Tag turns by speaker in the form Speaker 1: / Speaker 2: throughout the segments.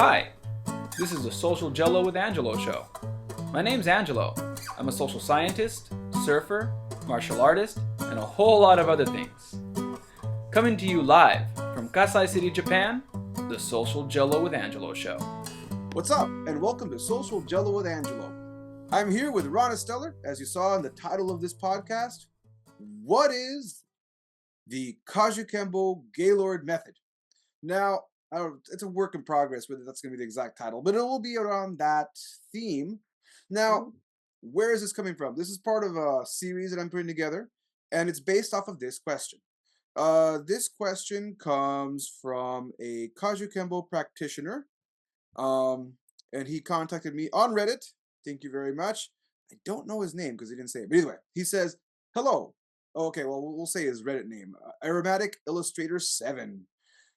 Speaker 1: Hi, this is the Social Gelo with Angelo show. My name's Angelo. I'm a social scientist, surfer, martial artist, and a whole lot of other things. Coming to you live from Kasai City, Japan, the Social Gelo with Angelo show.
Speaker 2: What's up, and welcome to Social Gelo with Angelo. I'm here with Ron Esteller, as you saw in the title of this podcast. What is the Kajukenbo Gaylord Method? Now, it's a work in progress whether that's going to be the exact title, but it will be around that theme. Now, where is this coming from? This is part of a series that I'm putting together, and it's based off of this question. This question comes from a Kajukenbo practitioner, and he contacted me on Reddit. Thank you very much. I don't know his name because he didn't say it, but anyway, he says, "Hello." Okay, well, we'll say his Reddit name, Aromatic Illustrator 7.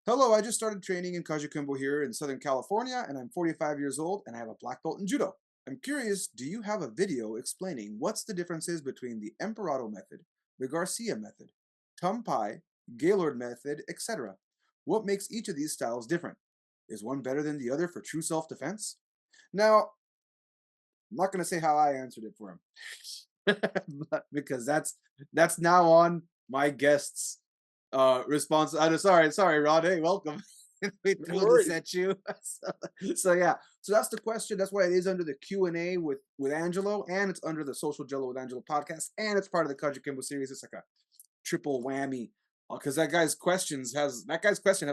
Speaker 2: Hello, I just started training in Kajukenbo here in Southern California, and I'm 45 years old, and I have a black belt in judo. I'm curious, do you have a video explaining what's the differences between the Emperado method, the Garcia method, Tumpai, Gaylord method, etc.? What makes each of these styles different? Is one better than the other for true self-defense? Now, I'm not going to say how I answered it for him, because that's now on my guest's response. Sorry, Rod. Hey, welcome. We totally set you. So yeah. So that's the question. That's why it is under the Q&A with Angelo, and it's under the Social Gelo with Angelo podcast, and it's part of the Kajukenbo series. It's like a triple whammy because that guy's question had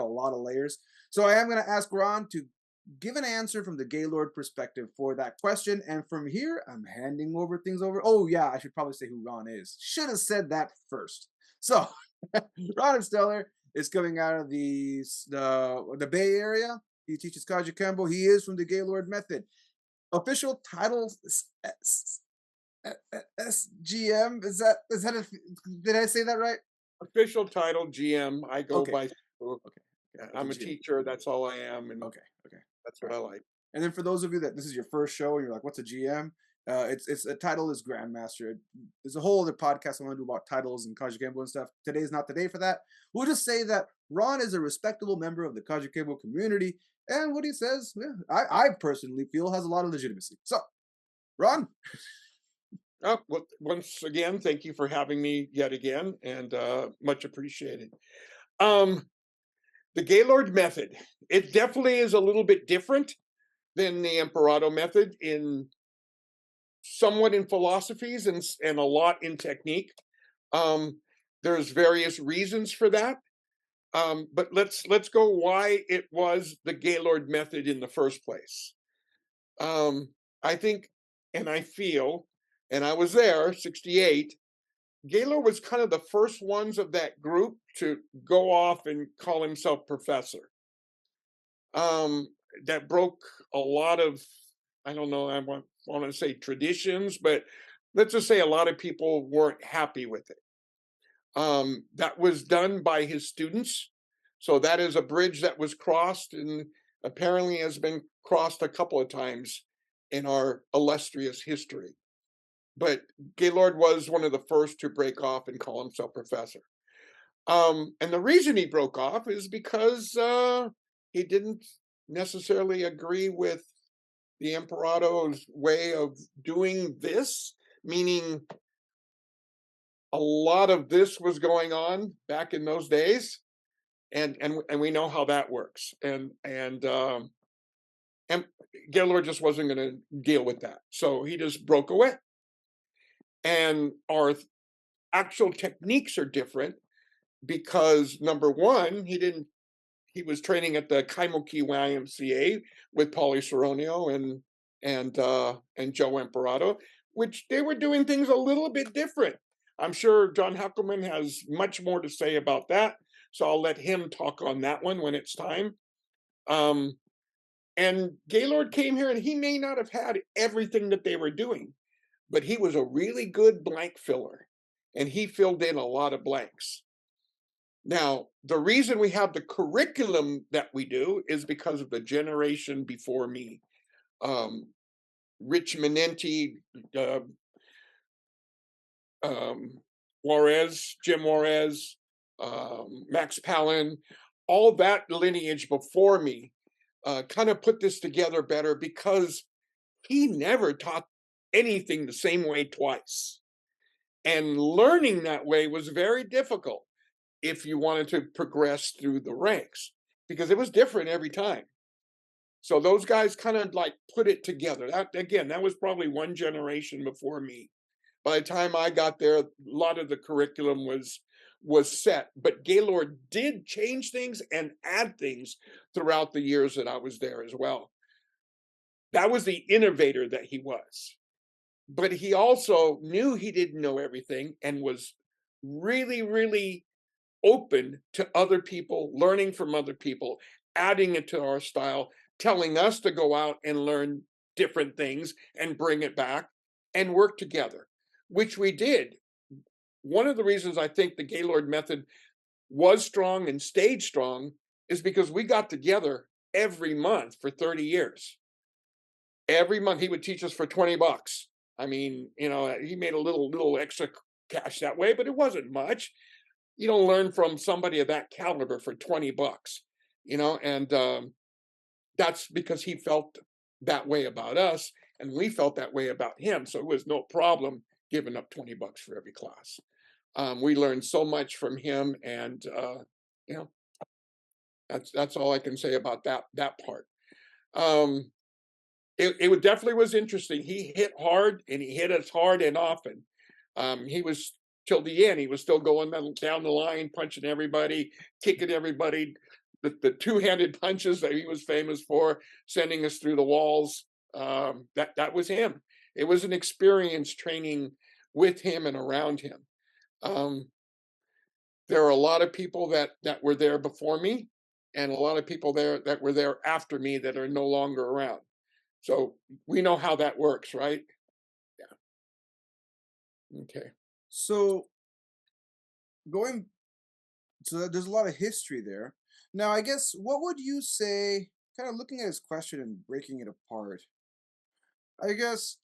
Speaker 2: a lot of layers. So I am going to ask Ron to give an answer from the Gaylord perspective for that question, and from here I'm handing things over. Oh yeah, I should probably say who Ron is. Should have said that first. So Ron Esteller is coming out of the Bay Area. He teaches Kajukenbo. He is from the Gaylord Method. Official title SGM. Did I say that right?
Speaker 3: Official title GM. I go
Speaker 2: Okay.
Speaker 3: by. Okay. Yeah, I'm a teacher. That's all I am, and
Speaker 2: okay.
Speaker 3: that's what I like.
Speaker 2: And then for those of you that this is your first show and you're like, "What's a GM?" It's a title is Grandmaster. There's a whole other podcast I want to do about titles and Kajukenbo and stuff. Today's not the day for that. We'll just say that Ron is a respectable member of the Kajukenbo community, and what he says, I personally feel has a lot of legitimacy. So, Ron.
Speaker 3: Oh, well, once again, thank you for having me yet again, and much appreciated. The Gaylord method, it definitely is a little bit different than the Emperado method somewhat in philosophies and a lot in technique. There's various reasons for that. But let's go why it was the Gaylord method in the first place. I think, and I feel, and I was there, 68, Gaylord was kind of the first ones of that group to go off and call himself professor. That broke a lot of, I don't know, I want to say traditions, but let's just say a lot of people weren't happy with it. That was done by his students. So that is a bridge that was crossed and apparently has been crossed a couple of times in our illustrious history. But Gaylord was one of the first to break off and call himself professor. And the reason he broke off is because he didn't necessarily agree with the Emperado's way of doing this, meaning a lot of this was going on back in those days, and we know how that works. And Gaylord just wasn't going to deal with that, so he just broke away. And our actual techniques are different because number one, he was training at the Kaimoki YMCA with Pauly Soronio and Joe Emperado, which they were doing things a little bit different. I'm sure John Heckelman has much more to say about that, so I'll let him talk on that one when it's time. And Gaylord came here, and he may not have had everything that they were doing, but he was a really good blank filler, and he filled in a lot of blanks. Now, the reason we have the curriculum that we do is because of the generation before me. Rich Menenti, Juarez, Jim Juarez, Max Palin, all that lineage before me kind of put this together better because he never taught anything the same way twice. And learning that way was very difficult if you wanted to progress through the ranks because it was different every time. So those guys kind of like put it together. That again, that was probably one generation before me. By the time I got there, a lot of the curriculum was set. But Gaylord did change things and add things throughout the years that I was there as well. That was the innovator that he was. But he also knew he didn't know everything and was really, really open to other people, learning from other people, adding it to our style, telling us to go out and learn different things and bring it back and work together, which we did. One of the reasons I think the Gaylord method was strong and stayed strong is because we got together every month for 30 years. Every month he would teach us for 20 bucks. I mean, he made a little extra cash that way, but it wasn't much. You don't learn from somebody of that caliber for 20 bucks, and that's because he felt that way about us and we felt that way about him. So it was no problem giving up 20 bucks for every class. We learned so much from him, and you know, that's all I can say about that part. Um, it definitely was interesting. He hit hard, and he hit us hard and often. He was till the end. He was still going down the line, punching everybody, kicking everybody. The two-handed punches that he was famous for, sending us through the walls. That was him. It was an experience training with him and around him. Um, there are a lot of people that were there before me, and a lot of people there that were there after me that are no longer around. So we know how that works, right? Yeah. Okay.
Speaker 2: So going, there's a lot of history there. Now, I guess what would you say? Kind of looking at his question and breaking it apart. I guess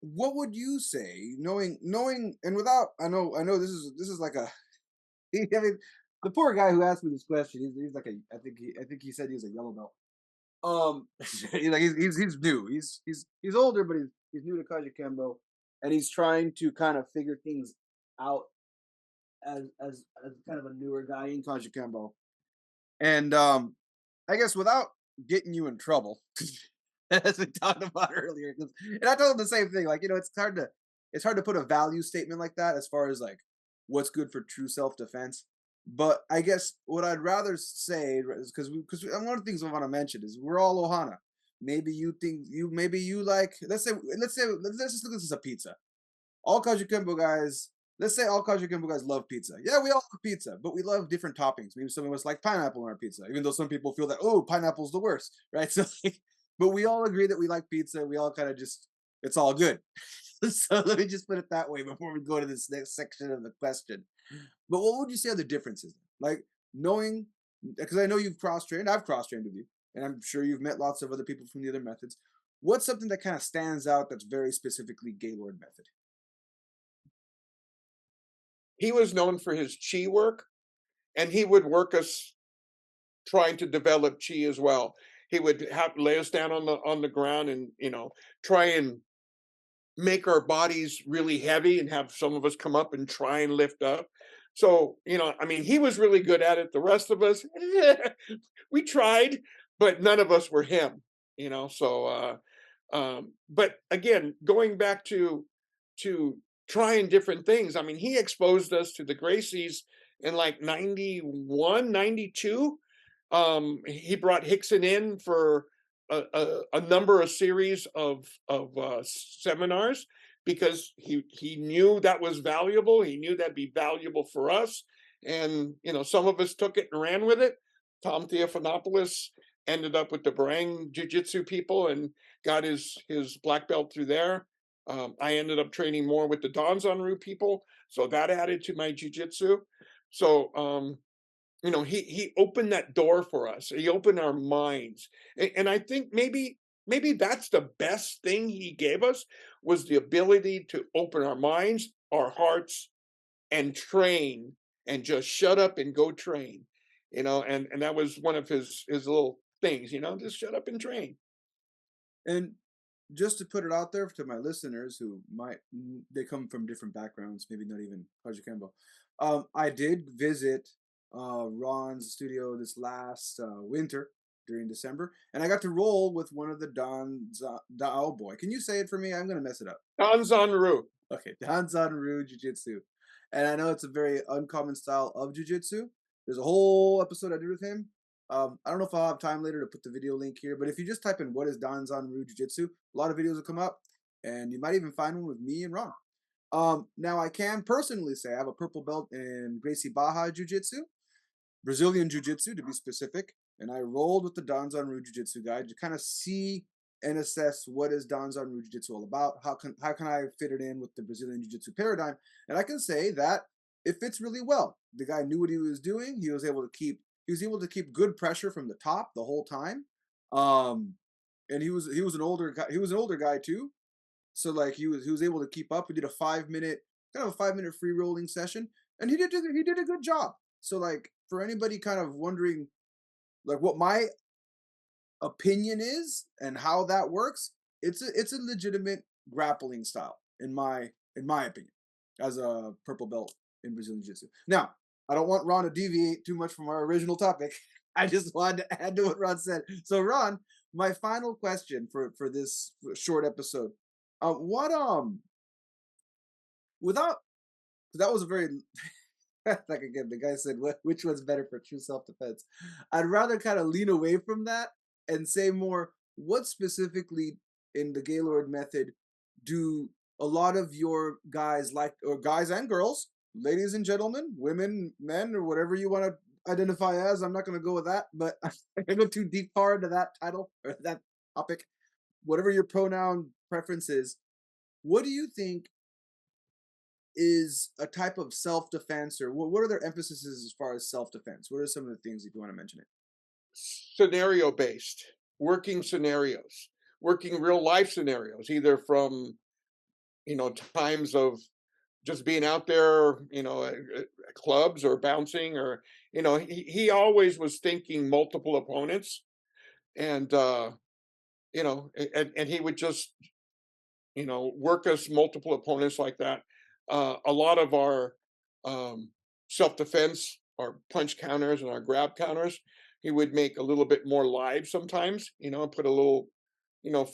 Speaker 2: what would you say, knowing, and without, I know this is like a, I mean, the poor guy who asked me this question, he's like a, I think he said he was a yellow belt. He's new. He's older, but he's new to Kajukenbo, and he's trying to kind of figure things out as kind of a newer guy in Kajukenbo. And I guess without getting you in trouble, as we talked about earlier, and I told him the same thing. Like, it's hard to put a value statement like that as far as like what's good for true self defense. But I guess what I'd rather say is because one of the things I want to mention is we're all Ohana. Maybe you like, let's just look at this as a pizza. All Kajukenbo guys, let's say all Kajukenbo guys love pizza. Yeah, we all love pizza, but we love different toppings. Maybe some of us like pineapple in our pizza, even though some people feel that, oh, pineapple's the worst, right? So, but we all agree that we like pizza. We all kind of just, it's all good. So let me just put it that way before we go to this next section of the question. But what would you say are the differences? Like knowing, because I know you've cross-trained, I've cross-trained with you, and I'm sure you've met lots of other people from the other methods. What's something that kind of stands out that's very specifically Gaylord method?
Speaker 3: He was known for his chi work, and he would work us trying to develop chi as well. He would have lay us down on the ground and try and make our bodies really heavy and have some of us come up and try and lift up. So, I mean, he was really good at it. The rest of us, we tried, but none of us were him. So, but again, going back to trying different things. I mean, he exposed us to the Gracies in like 91, 92. He brought Hickson in for a number of series of seminars because he knew that was valuable. He knew that'd be valuable for us, and some of us took it and ran with it. Tom Theophanopoulos ended up with the Barang Jiu-Jitsu people and got his black belt through there. I ended up training more with the Danzanru people, so that added to my jiu-jitsu. So he opened that door for us. He opened our minds, and I think maybe that's the best thing he gave us was the ability to open our minds, our hearts, and train, and just shut up and go train. And that was one of his little things, just shut up and train.
Speaker 2: And just to put it out there to my listeners who they come from different backgrounds, maybe not even Kajukenbo. I did visit Ron's studio this last winter during December, and I got to roll with one of the oh boy, can you say it for me? I'm gonna mess it up.
Speaker 3: Danzanru.
Speaker 2: Okay, Danzanru Jiu-Jitsu. And I know it's a very uncommon style of Jiu-Jitsu. There's a whole episode I did with him. I don't know if I'll have time later to put the video link here, but if you just type in what is Danzanru Jiu-Jitsu, a lot of videos will come up, and you might even find one with me and Ron. Now, I can personally say I have a purple belt in Gracie Baja Jiu-Jitsu, Brazilian Jiu-Jitsu to be specific, and I rolled with the Danzanru Jiu-Jitsu guy to kind of see and assess what is Danzanru Jiu-Jitsu all about. How can I fit it in with the Brazilian Jiu-Jitsu paradigm? And I can say that it fits really well. The guy knew what he was doing. He was able to keep good pressure from the top the whole time. And he was an older guy. He was an older guy too. So like he was able to keep up. We did a 5-minute free rolling session, and he did a good job. So like for anybody kind of wondering like what my opinion is and how that works, it's a legitimate grappling style in my opinion as a purple belt in Brazilian Jiu-Jitsu. Now, I don't want Ron to deviate too much from our original topic. I just wanted to add to what Ron said. So Ron, my final question for this short episode. Without that was a very like again, the guy said, which one's better for true self-defense? I'd rather kind of lean away from that and say more, what specifically in the Gaylord method do a lot of your guys like, or guys and girls, ladies and gentlemen, women, men, or whatever you want to identify as? I'm not going to go with that, but I'm going to go too deep far into that title or that topic. Whatever your pronoun preference is, what do you think is a type of self-defense, or what are their emphases as far as self-defense? What are some of the things if you want to mention it?
Speaker 3: Scenario based, working scenarios, working real life scenarios, either from times of just being out there, at clubs or bouncing, or he always was thinking multiple opponents, and and he would just work us multiple opponents like that. A lot of our self-defense, our punch counters and our grab counters, he would make a little bit more live sometimes, put a little,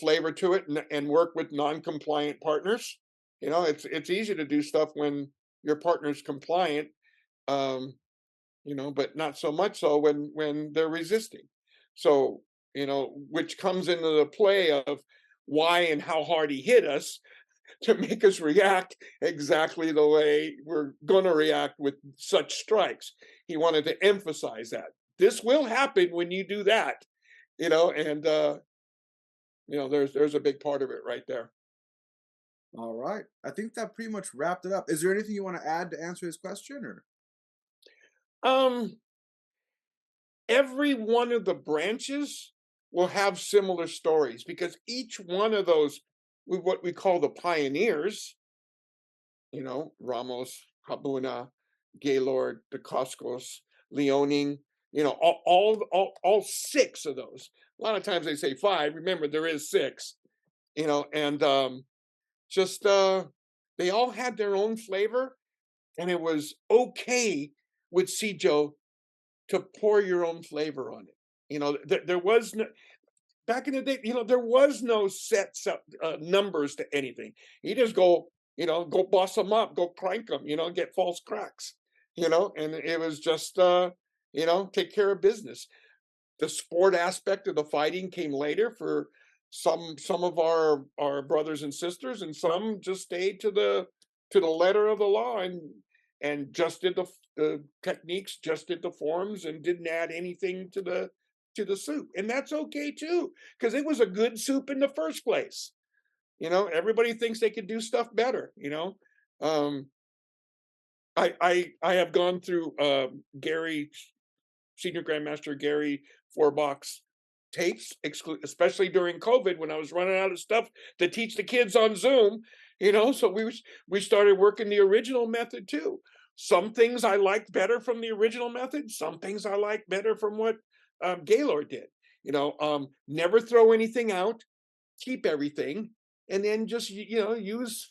Speaker 3: flavor to it, and work with non-compliant partners. It's easy to do stuff when your partner's compliant, but not so much so when they're resisting. So, which comes into the play of why and how hard he hit us to make us react exactly the way we're going to react with such strikes. He wanted to emphasize that this will happen when you do that, and there's a big part of it right there.
Speaker 2: All right. I think that pretty much wrapped it up. Is there anything you want to add to answer his question, or?
Speaker 3: Every one of the branches will have similar stories, because each one of those, what we call the pioneers, Ramos, Habuna, Gaylord, De Coscos, Leoning, all 6 of those. A lot of times they say 5. Remember, there is 6, and just they all had their own flavor, and it was okay with Sijo to pour your own flavor on it. There was no, back in the day, there was no set numbers to anything. You just go boss them up, go crank them, get false cracks, and it was just, take care of business. The sport aspect of the fighting came later for some of our brothers and sisters, and some just stayed to the letter of the law, and just did the techniques, just did the forms, and didn't add anything to the soup. And that's okay too, because it was a good soup in the first place. Everybody thinks they could do stuff better. I have gone through Gary, Senior Grandmaster Gary Forbach's tapes, especially during COVID when I was running out of stuff to teach the kids on Zoom. So we started working the original method too. Some things I liked better from the original method. Some things I liked better from what Gaylord did. Never throw anything out, keep everything, and then just use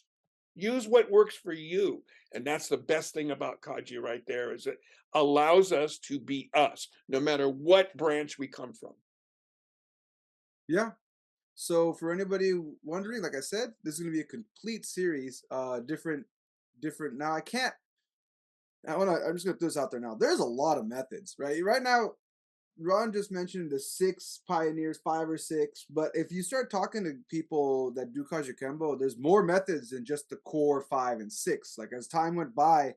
Speaker 3: what works for you. And that's the best thing about Kaji right there, is it allows us to be us, no matter what branch we come from.
Speaker 2: Yeah. So for anybody wondering, like I said, this is going to be a complete series. Different. Now I'm just going to throw this out there now. There's a lot of methods, right? Right now, Ron just mentioned the 6 pioneers, 5 or 6. But if you start talking to people that do Kajukenbo, there's more methods than just the core 5 and 6. Like as time went by,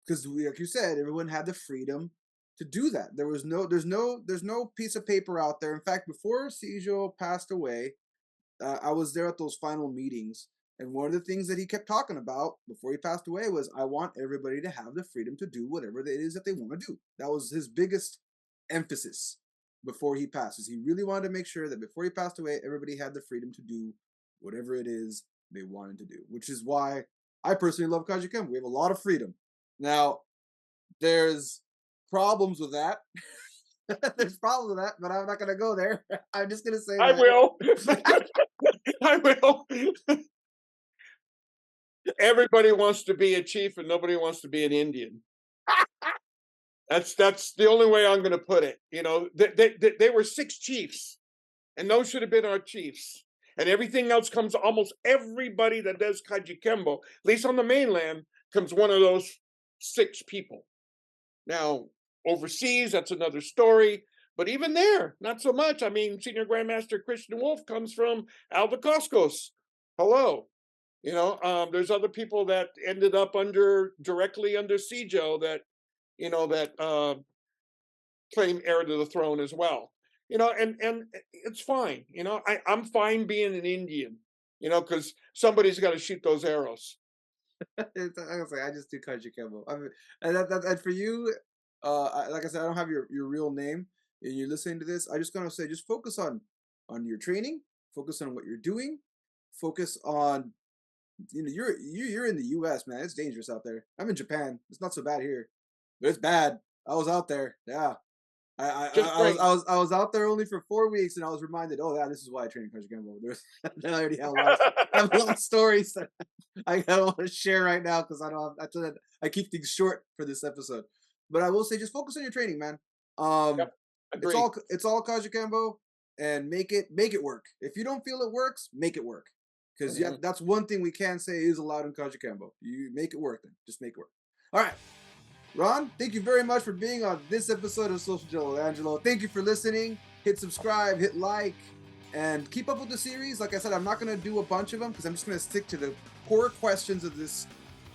Speaker 2: because like you said, everyone had the freedom to do that. There's no piece of paper out there. In fact, before Gelo passed away, I was there at those final meetings, and one of the things that he kept talking about before he passed away was, I want everybody to have the freedom to do whatever it is that they want to do. That was his biggest emphasis before he passes. He really wanted to make sure that before he passed away, everybody had the freedom to do whatever it is they wanted to do, which is why I personally love Kajukenbo. We have a lot of freedom. Now, there's problems with that. There's problems with that, but I'm not going to go there. I'm just going to say
Speaker 3: I will. I will. Everybody wants to be a chief and nobody wants to be an Indian. That's the only way I'm going to put it. They were 6 chiefs, and those should have been our chiefs. And everything else comes, almost everybody that does Kajukenbo, at least on the mainland, comes one of those 6 people. Now, overseas, that's another story. But even there, not so much. I mean, Senior Grandmaster Christian Wolf comes from Aldecoscos. Hello. There's other people that ended up directly under Gelo that claim heir to the throne as well. And it's fine. I'm fine being an Indian, because somebody's got to shoot those arrows.
Speaker 2: I just do Kajukenbo. And for you, like I said, I don't have your real name, and you're listening to this. I just gonna say, just focus on your training, focus on what you're doing, focus on you're in the U.S., man. It's dangerous out there. I'm in Japan. It's not so bad here, but it's bad. I was out there. Yeah. I was out there only for 4 weeks, and I was reminded, oh yeah, this is why I train Kajukenbo. I already have a lot of stories that I don't want to share right now, because I keep things short for this episode. But I will say, just focus on your training, man.
Speaker 3: Yep,
Speaker 2: it's all Kajukenbo, and make it work. If you don't feel it works, make it work, because that's one thing we can say is allowed in Kajukenbo. You make it work, then just make it work. All right. Ron, thank you very much for being on this episode of Social Gelo with Angelo. Thank you for listening. Hit subscribe, hit like, and keep up with the series. Like I said, I'm not going to do a bunch of them, because I'm just going to stick to the core questions of this,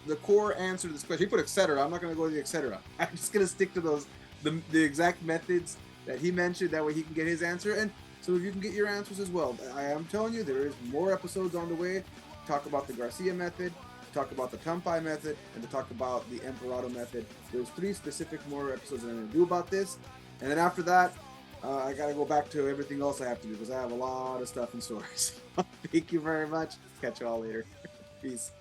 Speaker 2: the core answer to this question. He put etc. I'm not going to go to the etc. I'm just going to stick to the exact methods that he mentioned. That way he can get his answer, and so you can get your answers as well. I am telling you, there is more episodes on the way. Talk about the Garcia method, talk about the Kampai method, and to talk about the Emperado method. There's 3 specific more episodes that I'm going to do about this. And then after that, I got to go back to everything else I have to do, because I have a lot of stuff in store. So thank you very much. Catch you all later. Peace.